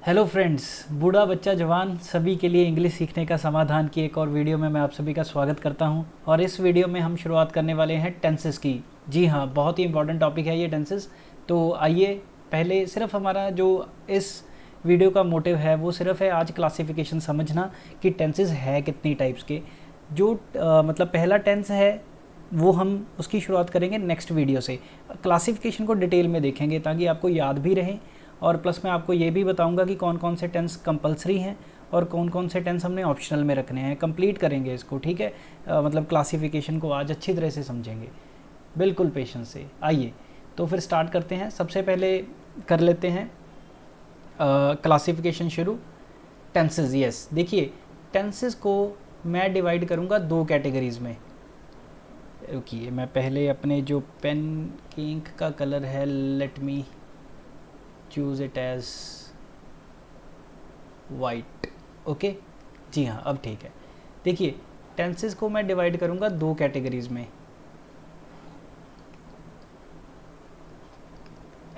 Hello friends, बूढ़ा बच्चा जवान सभी के लिए इंग्लिश सीखने का समाधान की एक और वीडियो में मैं आप सभी का स्वागत करता हूं। और इस वीडियो में हम शुरुआत करने वाले हैं टेंसेस की। जी हाँ, बहुत ही इंपॉर्टेंट टॉपिक है ये टेंसेस। तो आइए, पहले सिर्फ हमारा जो इस वीडियो का मोटिव है वो सिर्फ है आज क्लासिफिकेशन समझना कि टेंसेस है कितनी टाइप्स के। जो मतलब पहला टेंस है वो हम उसकी शुरुआत करेंगे नेक्स्ट वीडियो से। क्लासिफिकेशन को डिटेल में देखेंगे ताकि आपको याद भी रहे, और प्लस मैं आपको ये भी बताऊंगा कि कौन कौन से टेंस कंपलसरी हैं और कौन कौन से टेंस हमने ऑप्शनल में रखने हैं। कंप्लीट करेंगे इसको, ठीक है। मतलब क्लासिफिकेशन को आज अच्छी तरह से समझेंगे, बिल्कुल पेशेंस से। आइए तो फिर स्टार्ट करते हैं। सबसे पहले कर लेते हैं क्लासिफिकेशन शुरू। टेंसेस, यस, देखिए टेंसेस को मैं डिवाइड करूँगा दो कैटेगरीज में। रुकिए, मैं पहले अपने जो पेन की इंक का कलर है, let me choose it as white. Okay, जी हाँ, अब ठीक है। देखिए टेंसेस को मैं डिवाइड करूँगा दो कैटेगरीज में।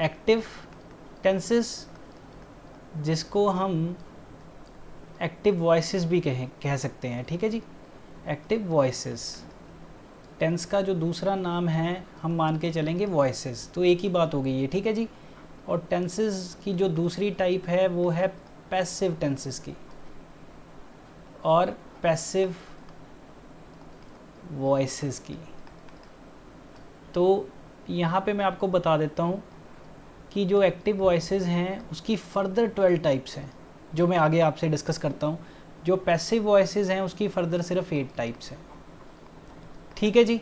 एक्टिव टेंसेस, जिसको हम एक्टिव वॉइसेस भी कह सकते हैं, ठीक है जी। एक्टिव वॉइसेस, टेंस का जो दूसरा नाम है हम मान के चलेंगे वॉइसेस, तो एक ही बात हो गई है, ठीक है जी। और टेंसेस की जो दूसरी टाइप है वो है पैसिव टेंसेस की और पैसिव वॉइसेस की। तो यहाँ पे मैं आपको बता देता हूँ कि जो एक्टिव वॉइसेस हैं उसकी फर्दर 12 टाइप्स हैं, जो मैं आगे आपसे डिस्कस करता हूँ। जो पैसिव वॉइसेस हैं उसकी फर्दर सिर्फ 8 टाइप्स हैं, ठीक है जी।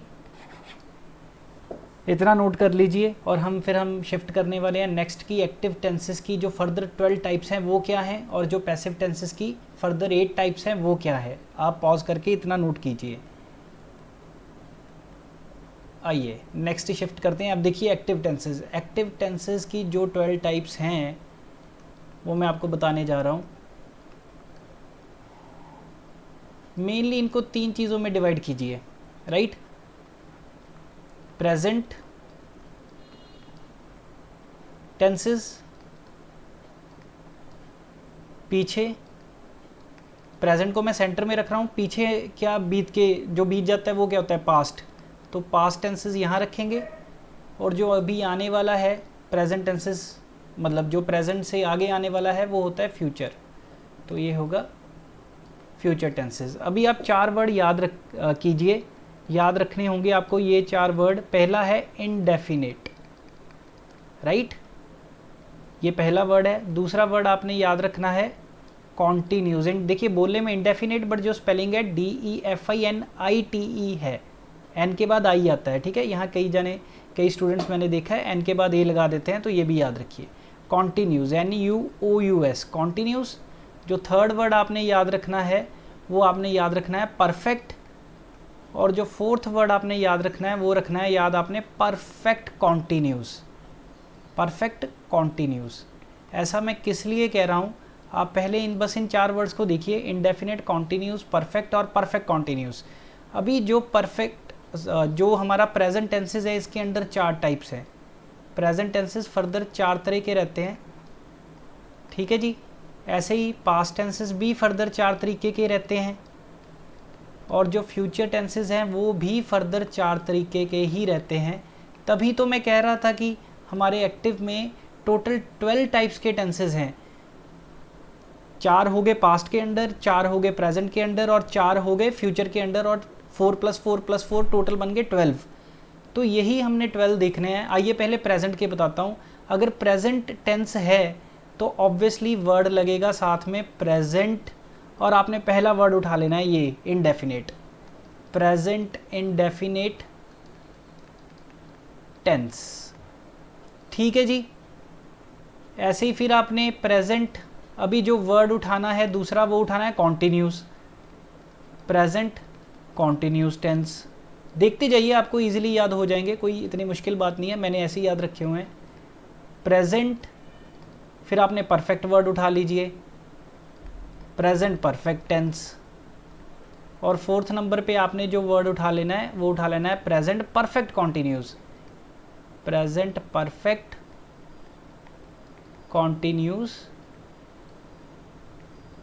इतना नोट कर लीजिए। और हम शिफ्ट करने वाले हैं नेक्स्ट की एक्टिव टेंसेस की जो फर्दर 12 टाइप्स हैं वो क्या हैं, और जो पैसिव टेंसेस की फर्दर 8 टाइप्स हैं वो क्या है। आप पॉज करके इतना नोट कीजिए। आइए नेक्स्ट शिफ्ट करते हैं। अब देखिए एक्टिव टेंसेस, एक्टिव टेंसेस की जो 12 टाइप्स हैं वो मैं आपको बताने जा रहा हूँ। मेनली इनको 3 चीज़ों में डिवाइड कीजिए, राइट। प्रेजेंट टेंसेस, पीछे, प्रेजेंट को मैं सेंटर में रख रहा हूँ, पीछे क्या जो बीत जाता है वो क्या होता है, पास्ट। तो पास्ट टेंसेस यहाँ रखेंगे, और जो अभी आने वाला है प्रेजेंट टेंसेस, मतलब जो प्रेजेंट से आगे आने वाला है वो होता है फ्यूचर। तो ये होगा फ्यूचर टेंसेस। अभी आप 4 वर्ड याद कीजिए, याद रखने होंगे आपको ये 4 वर्ड। पहला है इनडेफिनेट, राइट, ये पहला वर्ड है। दूसरा वर्ड आपने याद रखना है कॉन्टीन्यूज। देखिए बोलने में इंडेफिनेट, बट जो स्पेलिंग है DEFINITE है, एन के बाद आई आता है, ठीक है। यहाँ कई स्टूडेंट्स मैंने देखा है एन के बाद ए लगा देते हैं, तो ये भी याद रखिए। Continues, NUOUS, continues. जो थर्ड वर्ड आपने याद रखना है वो आपने याद रखना है परफेक्ट, और जो फोर्थ वर्ड आपने याद रखना है वो रखना है याद आपने परफेक्ट कॉन्टीन्यूज, परफेक्ट कॉन्टीन्यूज। ऐसा मैं किस लिए कह रहा हूँ, आप पहले बस इन 4 वर्ड्स को देखिए, इंडेफिनेट, कॉन्टीन्यूज, परफेक्ट और परफेक्ट कॉन्टीन्यूज। अभी जो जो हमारा प्रेजेंट टेंसेस है इसके अंदर 4 टाइप्स हैं। प्रेजेंट टेंसेस फर्दर 4 तरह के रहते हैं, ठीक है जी। ऐसे ही पास्ट टेंसेस भी फर्दर 4 तरीके के रहते हैं, और जो फ्यूचर टेंसेस हैं वो भी फर्दर 4 तरीके के ही रहते हैं। तभी तो मैं कह रहा था कि हमारे एक्टिव में टोटल 12 टाइप्स के टेंसेस हैं। 4 हो गए पास्ट के अंडर, 4 हो गए प्रेजेंट के अंडर, और 4 हो गए फ्यूचर के अंडर, और 4 + 4 + 4 टोटल बन गए 12। तो यही हमने 12 देखने हैं। आइए पहले प्रेजेंट के बताता हूँ। अगर प्रेजेंट टेंस है तो ऑब्वियसली वर्ड लगेगा साथ में प्रेजेंट, और आपने पहला वर्ड उठा लेना है ये इनडेफिनेट, प्रेजेंट इनडेफिनेट टेंस, ठीक है जी। ऐसे ही फिर आपने प्रेजेंट, अभी जो वर्ड उठाना है दूसरा वो उठाना है कॉन्टीन्यूस, प्रेजेंट कॉन्टीन्यूस टेंस। देखते जाइए, आपको इजीली याद हो जाएंगे, कोई इतनी मुश्किल बात नहीं है, मैंने ऐसे ही याद रखे हुए हैं। प्रेजेंट, फिर आपने परफेक्ट वर्ड उठा लीजिए, प्रेजेंट परफेक्ट टेंस, और फोर्थ नंबर पे आपने जो वर्ड उठा लेना है वो उठा लेना है present perfect continuous, present perfect continuous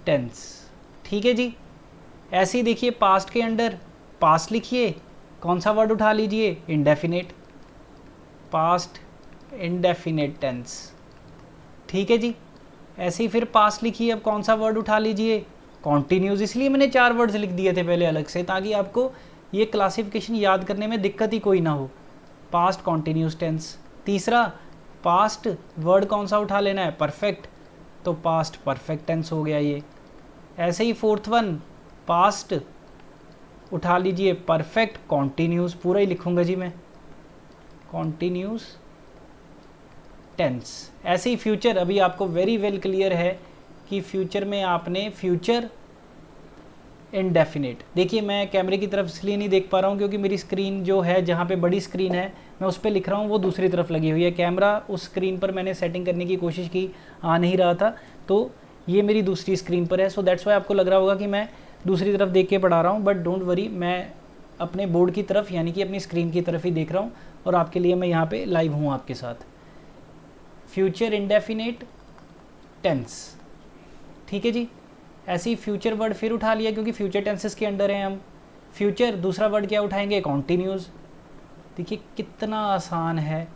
tense. ठीक है जी। ऐसे ही देखिए पास्ट के अंडर पास्ट लिखिए, कौन सा वर्ड उठा लीजिए, इंडेफिनेट, पास्ट इंडेफिनेट टेंस। ठीक है जी। ऐसे ही फिर पास्ट लिखिए, अब कौन सा वर्ड उठा लीजिए, कॉन्टिन्यूस। इसलिए मैंने 4 वर्ड्स लिख दिए थे पहले अलग से, ताकि आपको ये क्लासिफिकेशन याद करने में दिक्कत ही कोई ना हो। Past continuous tense. तीसरा पास्ट वर्ड कौन सा उठा लेना है, परफेक्ट, तो पास्ट परफेक्ट टेंस हो गया ये। ऐसे ही फोर्थ वन पास्ट उठा लीजिए, परफेक्ट कॉन्टिन्यूस, पूरा ही लिखूंगा जी मैं, कॉन्टिन्यूस टेंस। ऐसे ही फ्यूचर, अभी आपको वेरी वेल क्लियर है कि फ्यूचर में आपने फ्यूचर इनडेफिनेट। देखिए मैं कैमरे की तरफ इसलिए नहीं देख पा रहा हूँ क्योंकि मेरी स्क्रीन जो है, जहाँ पे बड़ी स्क्रीन है मैं उस पर लिख रहा हूँ, वो दूसरी तरफ लगी हुई है। कैमरा उस स्क्रीन पर मैंने सेटिंग करने की कोशिश की, आ नहीं रहा था, तो ये मेरी दूसरी स्क्रीन पर है। सो दैट्स वाई आपको लग रहा होगा कि मैं दूसरी तरफ देख के पढ़ा रहा हूँ, बट डोंट वरी, मैं अपने बोर्ड की तरफ यानी कि अपनी स्क्रीन की तरफ ही देख रहा हूँ, और आपके लिए मैं यहाँ पे लाइव हूँ आपके साथ। Future indefinite tense. ठीक है जी। ऐसे ही फ्यूचर वर्ड फिर उठा लिया क्योंकि फ्यूचर टेंसेस के अंडर हैं हम। फ्यूचर दूसरा वर्ड क्या उठाएंगे, कॉन्टिन्यूस। देखिए कितना आसान है,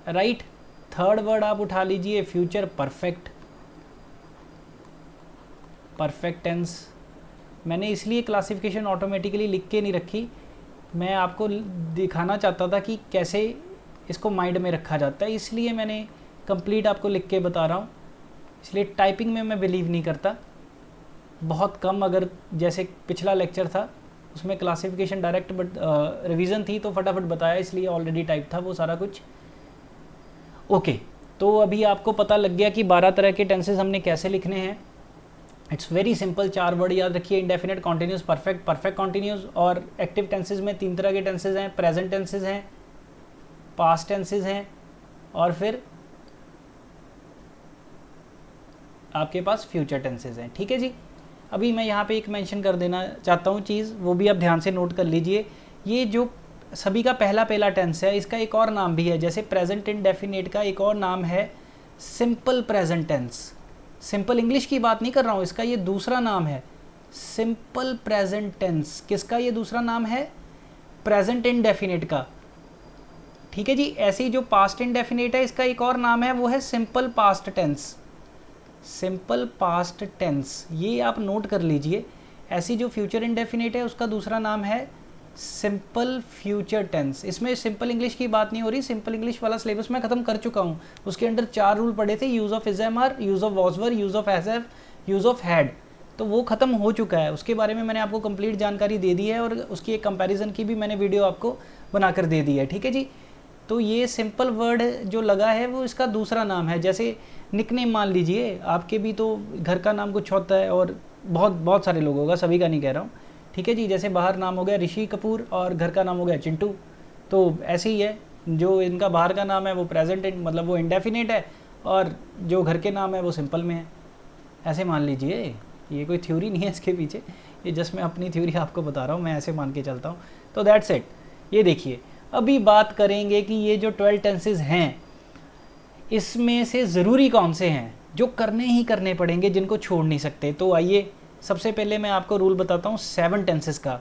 राइट। थर्ड वर्ड आप उठा लीजिए फ्यूचर परफेक्ट, परफेक्ट टेंस। मैंने इसलिए क्लासिफिकेशन ऑटोमेटिकली लिख के नहीं रखी, मैं आपको दिखाना चाहता था कि कैसे इसको माइंड में रखा जाता है, इसलिए मैंने कंप्लीट आपको लिख के बता रहा हूँ। इसलिए टाइपिंग में मैं बिलीव नहीं करता, बहुत कम। अगर जैसे पिछला लेक्चर था उसमें क्लासिफिकेशन डायरेक्ट बट रिवीजन थी तो फटाफट बताया, इसलिए ऑलरेडी टाइप था वो सारा कुछ। ओके, तो अभी आपको पता लग गया कि 12 तरह के टेंसेज हमने कैसे लिखने हैं। इट्स वेरी सिंपल, 4 वर्ड याद रखिए, indefinite, continuous, perfect, perfect continuous. और एक्टिव टेंसेज में 3 तरह के टेंसेज हैं, प्रेजेंट टेंसेज हैं, पास्ट टेंसेज हैं, और फिर आपके पास फ्यूचर टेंसेज हैं। ठीक है जी। अभी मैं यहाँ पे एक मेंशन कर देना चाहता हूँ चीज़, वो भी आप ध्यान से नोट कर लीजिए। ये जो सभी का पहला टेंस है, इसका एक और नाम भी है। जैसे प्रेजेंट इंडेफिनेट का एक और नाम है simple present tense. Simple English की बात नहीं कर रहा हूँ, इसका ये दूसरा नाम है सिंपल प्रेजेंट टेंस। किसका ये दूसरा नाम है, प्रेजेंट इंडेफिनेट का। ठीक है जी। ऐसे ही जो पास्ट इंडेफिनेट है, इसका एक और नाम है, वो है simple past tense, simple past tense. ये आप नोट कर लीजिए। ऐसी जो फ्यूचर इंडेफिनेट है, उसका दूसरा नाम है सिंपल फ्यूचर टेंस। इसमें सिंपल इंग्लिश की बात नहीं हो रही, सिंपल इंग्लिश वाला सिलेबस मैं खत्म कर चुका हूँ। उसके अंदर 4 रूल पढ़े थे, use of is am are, use of was were, use of has have, use of had, तो वो ख़त्म हो चुका है। उसके बारे में मैंने आपको कंप्लीट जानकारी दे दी है, और उसकी एक कंपैरिजन की भी मैंने वीडियो आपको बनाकर दे दी है। ठीक है जी। तो ये सिंपल वर्ड जो लगा है वो इसका दूसरा नाम है। जैसे निकनेम मान लीजिए, आपके भी तो घर का नाम कुछ होता है, और बहुत सारे लोगों का, सभी का नहीं कह रहा हूँ। ठीक है जी। जैसे बाहर नाम हो गया ऋषि कपूर और घर का नाम हो गया चिंटू, तो ऐसे ही है। जो इनका बाहर का नाम है वो प्रेजेंट मतलब वो इंडेफिनेट है, और जो घर के नाम है वो सिंपल में है। ऐसे मान लीजिए, ये कोई थ्योरी नहीं है इसके पीछे, ये जस्ट मैं अपनी थ्योरी आपको बता रहा हूँ, मैं ऐसे मान के चलता हूँ। तो दैट्स इट। ये देखिए, अभी बात करेंगे कि ये जो 12 टेंसेज हैं, इसमें से ज़रूरी कौन से हैं जो करने ही करने पड़ेंगे, जिनको छोड़ नहीं सकते। तो आइए सबसे पहले मैं आपको रूल बताता हूँ 7 टेंसेस का,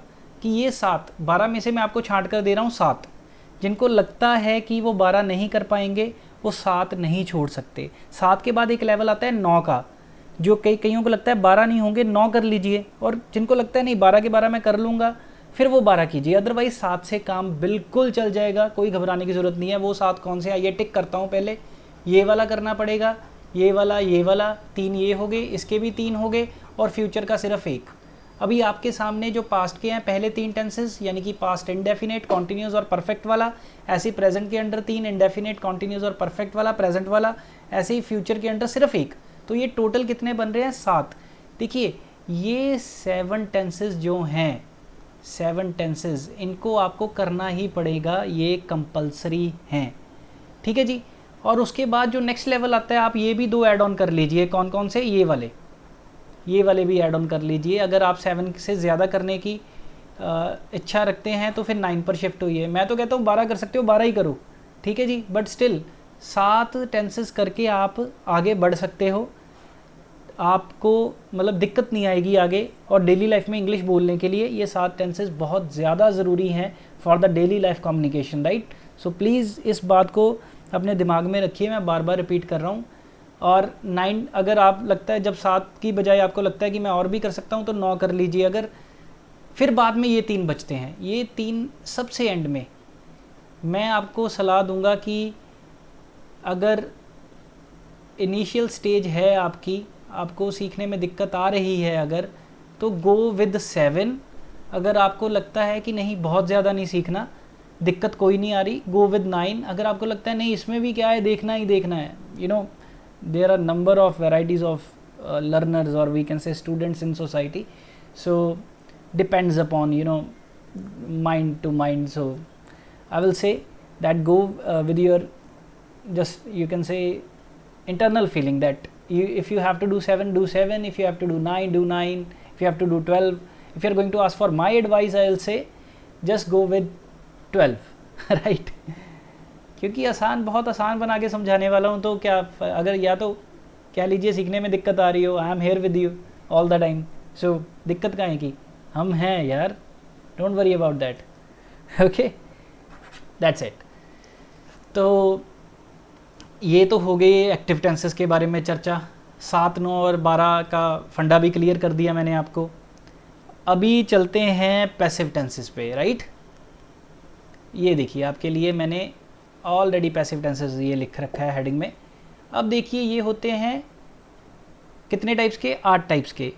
कि ये 7, 12 में से मैं आपको छांट कर दे रहा हूँ 7। जिनको लगता है कि वो 12 नहीं कर पाएंगे, वो 7 नहीं छोड़ सकते। 7 के बाद एक लेवल आता है 9 का, जो कईयों को लगता है 12 नहीं होंगे, 9 कर लीजिए। और जिनको लगता है नहीं 12 के 12 मैं कर लूँगा, फिर वो 12 कीजिए। अदरवाइज 7 से काम बिल्कुल चल जाएगा, कोई घबराने की ज़रूरत नहीं है। वो 7 कौन से, आइए टिक करता हूँ। पहले ये वाला करना पड़ेगा, ये वाला 3 ये हो गए, इसके भी 3 हो गए, और फ्यूचर का सिर्फ 1। अभी आपके सामने जो पास्ट के हैं पहले 3 टेंसेस, यानी कि पास्ट इंडेफिनेट, कॉन्टिन्यूस और परफेक्ट वाला। ऐसे ही प्रेजेंट के अंडर 3 इंडेफिनेट, कॉन्टिन्यूस और परफेक्ट वाला, प्रेजेंट वाला। ऐसे ही फ्यूचर के अंडर सिर्फ 1। तो ये टोटल कितने बन रहे हैं, 7। देखिए ये 7 टेंसेस जो हैं, 7 टेंसेस, इनको आपको करना ही पड़ेगा, ये कंपलसरी हैं। ठीक है जी। और उसके बाद जो नेक्स्ट लेवल आता है, आप ये भी 2 ऐड ऑन कर लीजिए। कौन कौन से, ये वाले भी ऐड ऑन कर लीजिए। अगर आप 7 से ज़्यादा करने की इच्छा रखते हैं तो फिर 9 पर शिफ्ट होइए। मैं तो कहता हूँ 12 कर सकते हो, 12 ही करो। ठीक है जी। बट स्टिल 7 टेंसेस करके आप आगे बढ़ सकते हो। आपको मतलब दिक्कत नहीं आएगी आगे, और डेली लाइफ में इंग्लिश बोलने के लिए ये 7 टेंसेस बहुत ज़्यादा ज़रूरी हैं for the daily life communication, right. So please इस बात को अपने दिमाग में रखिए, मैं बार बार रिपीट कर रहा हूँ। और 9 अगर आप लगता है जब 7 की बजाय आपको लगता है कि मैं और भी कर सकता हूँ तो 9 कर लीजिए। अगर फिर बाद में ये 3 बचते हैं, ये 3 सबसे एंड में मैं आपको सलाह दूंगा कि अगर इनिशियल स्टेज है आपकी, आपको सीखने में दिक्कत आ रही है अगर, तो गो विद 7। अगर आपको लगता है कि नहीं बहुत ज़्यादा नहीं सीखना, दिक्कत कोई नहीं आ रही, गो विद 9। अगर आपको लगता है नहीं इसमें भी क्या है, देखना ही देखना है, you know there are number of varieties of learners और we can say students in society, so depends upon mind to mind. So I will say that go with your just you can say internal feeling that if you have to do 7, do 7, if you have to do 9, do 9, if you have to do 12. If you are going to ask for my advice, I will say just go with 12 right, क्योंकि आसान बहुत आसान बना के समझाने वाला हूँ। तो क्या अगर या तो कह लीजिए सीखने में दिक्कत आ रही हो, I am here with you all the time, so दिक्कत काहे की, हम हैं यार, don't worry about that, okay, that's it. तो ये तो हो गई एक्टिव टेंसेस के बारे में चर्चा, 7, 9 और 12 का फंडा भी क्लियर कर दिया मैंने आपको। अभी चलते हैं पैसिव टेंसेस पे, राइट। ये देखिए आपके लिए मैंने ऑलरेडी पैसिव टेंसेस ये लिख रखा है हेडिंग में। अब देखिए ये होते हैं कितने टाइप्स के, 8 टाइप्स के।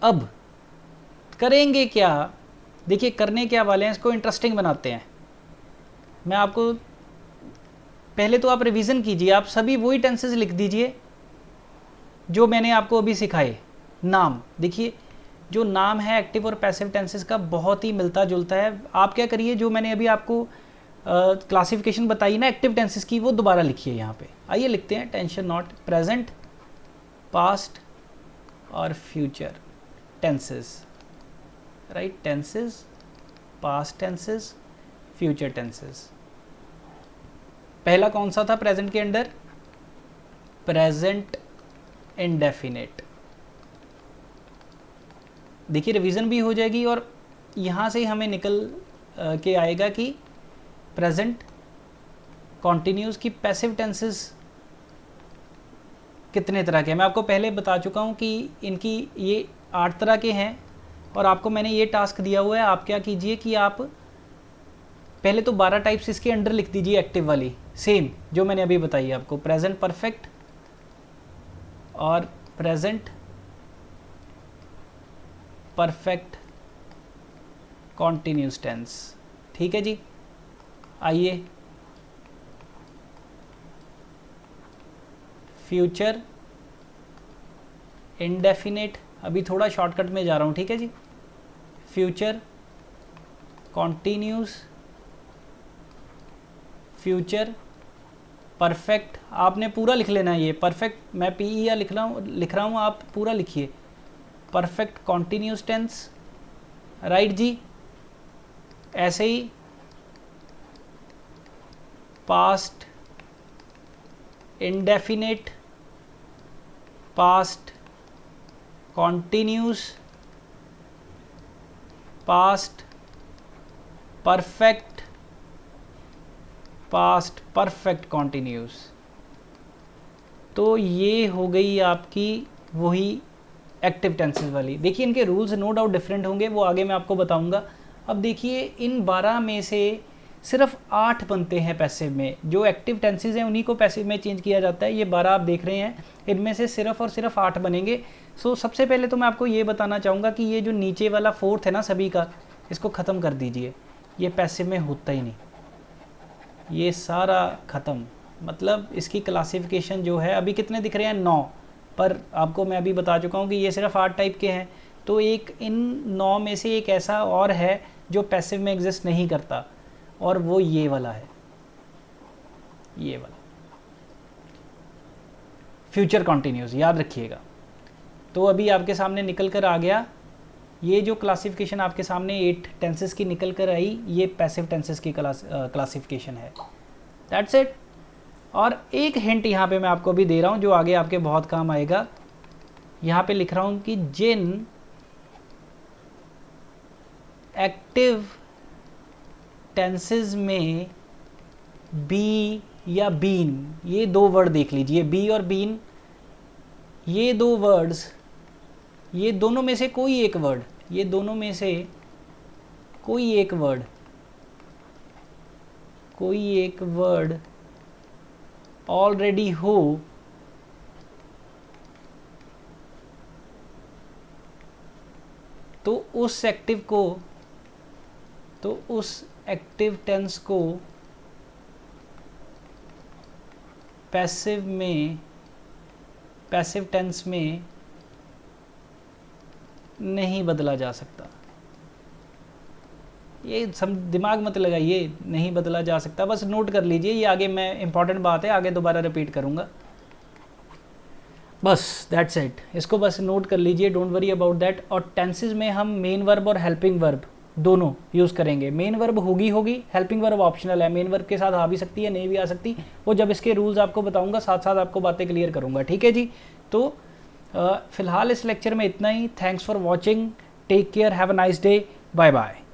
अब करेंगे क्या, देखिए करने क्या वाले हैं, इसको इंटरेस्टिंग बनाते हैं। मैं आपको पहले तो आप रिवीजन कीजिए, आप सभी वही टेंसेस लिख दीजिए जो मैंने आपको अभी सिखाए। नाम देखिए, जो नाम है एक्टिव और पैसिव टेंसेस का बहुत ही मिलता जुलता है। आप क्या करिए, जो मैंने अभी आपको क्लासिफिकेशन बताई ना एक्टिव टेंसेस की, वो दोबारा लिखिए यहाँ पे। आइए लिखते हैं, टेंशन नॉट, प्रेजेंट, पास्ट और future tenses, right. Tenses, past tenses, future tenses. पहला कौन सा था प्रेजेंट के अंदर, प्रेजेंट इंडेफिनिट। देखिए रिवीजन भी हो जाएगी और यहाँ से हमें निकल के आएगा कि प्रेजेंट कॉन्टिन्यूस की पैसिव टेंसेस कितने तरह के हैं। मैं आपको पहले बता चुका हूँ कि इनकी ये 8 तरह के हैं, और आपको मैंने ये टास्क दिया हुआ है। आप क्या कीजिए कि आप पहले तो 12 टाइप्स इसके अंडर लिख दीजिए एक्टिव वाली, सेम जो मैंने अभी बताई आपको, प्रेजेंट परफेक्ट और प्रेजेंट परफेक्ट कॉन्टिन्यूस टेंस। ठीक है जी, आइए फ्यूचर इंडेफिनिट, अभी थोड़ा शॉर्टकट में जा रहा हूँ, ठीक है जी। फ्यूचर कॉन्टिन्यूस, फ्यूचर परफेक्ट, आपने पूरा लिख लेना है ये परफेक्ट, मैं PE लिख रहा हूँ, आप पूरा लिखिए, परफेक्ट कॉन्टिन्यूस टेंस, राइट जी। ऐसे ही past indefinite, past continuous, past perfect, past perfect continuous. तो ये हो गई आपकी वही एक्टिव टेंसेस वाली। देखिए इनके रूल्स नो डाउट डिफरेंट होंगे, वो आगे मैं आपको बताऊंगा। अब देखिए इन 12 में से सिर्फ 8 बनते हैं पैसिव में, जो एक्टिव टेंसेस हैं उन्हीं को पैसिव में चेंज किया जाता है। ये 12 आप देख रहे हैं, इनमें से सिर्फ और सिर्फ 8 बनेंगे। सो सबसे पहले तो मैं आपको ये बताना चाहूँगा कि ये जो नीचे वाला 4th है ना सभी का, इसको ख़त्म कर दीजिए, ये पैसिव में होता ही नहीं, ये सारा ख़त्म। मतलब इसकी क्लासिफिकेशन जो है, अभी कितने दिख रहे हैं 9, पर आपको मैं अभी बता चुका हूँ कि ये सिर्फ 8 टाइप के हैं। तो एक इन 9 में से एक ऐसा और है जो पैसिव में एग्जिस्ट नहीं करता, और वो ये वाला है, ये वाला फ्यूचर कॉन्टिन्यूस, याद रखिएगा। तो अभी आपके सामने निकल कर आ गया, ये जो क्लासिफिकेशन आपके सामने 8 टेंसेस की निकल कर आई, ये पैसिव टेंसेस की क्लासिफिकेशन है, दैट्स इट। और एक हिंट यहाँ पे मैं आपको भी दे रहा हूँ जो आगे आपके बहुत काम आएगा। यहाँ पे लिख रहा हूँ कि जिन एक्टिव टेंसेस में बी या बीन, ये दो वर्ड देख लीजिए, बी और बीन, ये दो वर्ड्स, ये दोनों में से कोई एक वर्ड, ये दोनों में से कोई एक वर्ड, कोई एक वर्ड ऑलरेडी हो तो उस एक्टिव को, तो उस एक्टिव टेंस को पैसिव में, पैसिव टेंस में नहीं बदला जा सकता। ये दिमाग मत लगाइए, नहीं बदला जा सकता, बस नोट कर लीजिए, ये आगे मैं इंपॉर्टेंट बात है, आगे दोबारा रिपीट करूँगा, बस दैट्स इट, इसको बस नोट कर लीजिए, डोंट वरी अबाउट दैट। और टेंसेज में हम मेन वर्ब और हेल्पिंग वर्ब दोनों यूज़ करेंगे। मेन वर्ब होगी, हेल्पिंग वर्ब ऑप्शनल है, मेन वर्ब के साथ आ भी सकती है, नहीं भी आ सकती, वो जब इसके रूल्स आपको बताऊंगा, साथ साथ आपको बातें क्लियर करूंगा, ठीक है जी। तो फिलहाल इस लेक्चर में इतना ही। Thanks for watching, take care, have a nice day, bye bye.